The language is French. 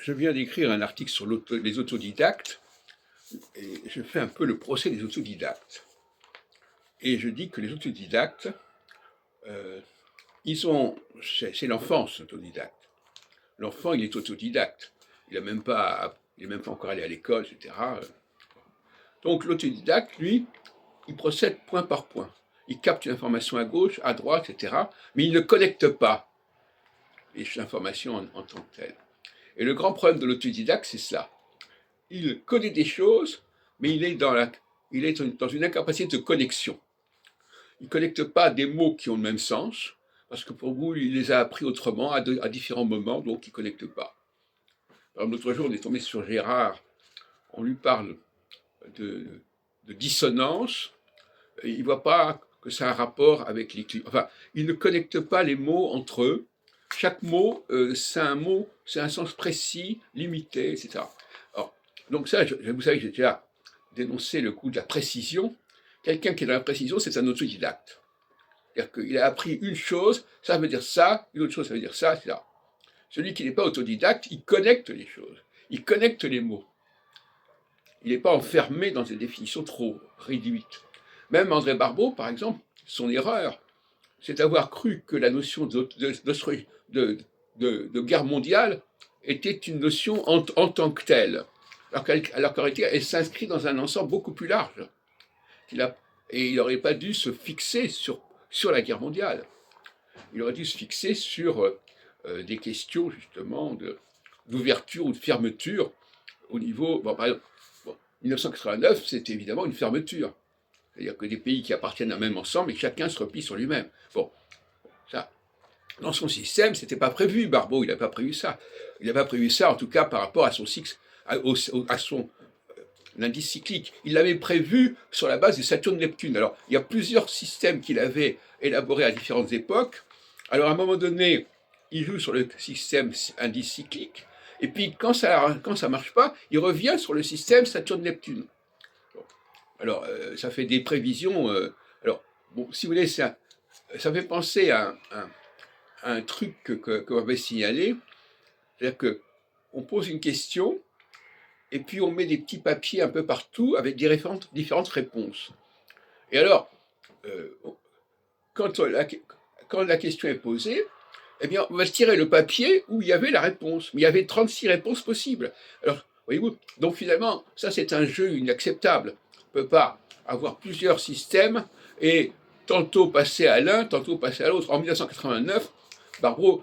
Je viens d'écrire un article sur les autodidactes, et je fais un peu le procès des autodidactes. Et je dis que les autodidactes, c'est l'enfance, autodidacte. L'enfant, il est autodidacte. Il n'est même pas encore allé à l'école, etc. Donc l'autodidacte, lui, il procède point par point. Il capte une information à gauche, à droite, etc. Mais il ne connecte pas les informations en tant que telles. Et le grand problème de l'autodidacte, c'est ça. Il connaît des choses, mais il est dans une incapacité de connexion. Il ne connecte pas des mots qui ont le même sens, parce que pour vous, il les a appris autrement, à différents moments, donc il ne connecte pas. Alors, l'autre jour, on est tombé sur Gérard, on lui parle de dissonance, et il ne voit pas que ça a un rapport avec l'écrit. Enfin, il ne connecte pas les mots entre eux. Chaque mot, c'est un sens précis, limité, etc. Alors, donc ça, vous savez, j'ai déjà dénoncé le coup de la précision. Quelqu'un qui est dans la précision, c'est un autodidacte. C'est-à-dire qu'il a appris une chose, ça veut dire ça, une autre chose, ça veut dire ça, etc. Celui qui n'est pas autodidacte, il connecte les choses, il connecte les mots. Il n'est pas enfermé dans des définitions trop réduites. Même André Barbeau, par exemple, son erreur, c'est d'avoir cru que la notion de guerre mondiale était une notion en tant que telle, alors qu'en réalité, elle s'inscrit dans un ensemble beaucoup plus large. Et il n'aurait pas dû se fixer sur la guerre mondiale. Il aurait dû se fixer sur des questions, justement, d'ouverture ou de fermeture au niveau... Bon, par exemple, 1989, c'est évidemment une fermeture. C'est-à-dire que des pays qui appartiennent à un même ensemble et que chacun se replie sur lui-même. Bon, ça, dans son système, ce n'était pas prévu. Barbeau, il n'a pas prévu ça. Il n'a pas prévu ça, en tout cas, par rapport à son l'indice cyclique. Il l'avait prévu sur la base de Saturne-Neptune. Alors, il y a plusieurs systèmes qu'il avait élaborés à différentes époques. Alors, à un moment donné, il joue sur le système indice cyclique. Et puis, quand ça ne marche pas, il revient sur le système Saturne-Neptune. Alors, ça fait des prévisions. Alors, bon, si vous voulez, ça fait penser à un truc qu'on avait signalé. C'est-à-dire qu'on pose une question, et puis on met des petits papiers un peu partout avec différentes réponses. Et alors, quand la question est posée, eh bien, on va tirer le papier où il y avait la réponse. Mais il y avait 36 réponses possibles. Alors, voyez-vous, donc finalement, ça c'est un jeu inacceptable. On ne peut pas avoir plusieurs systèmes et tantôt passer à l'un, tantôt passer à l'autre. En 1989, Barbeau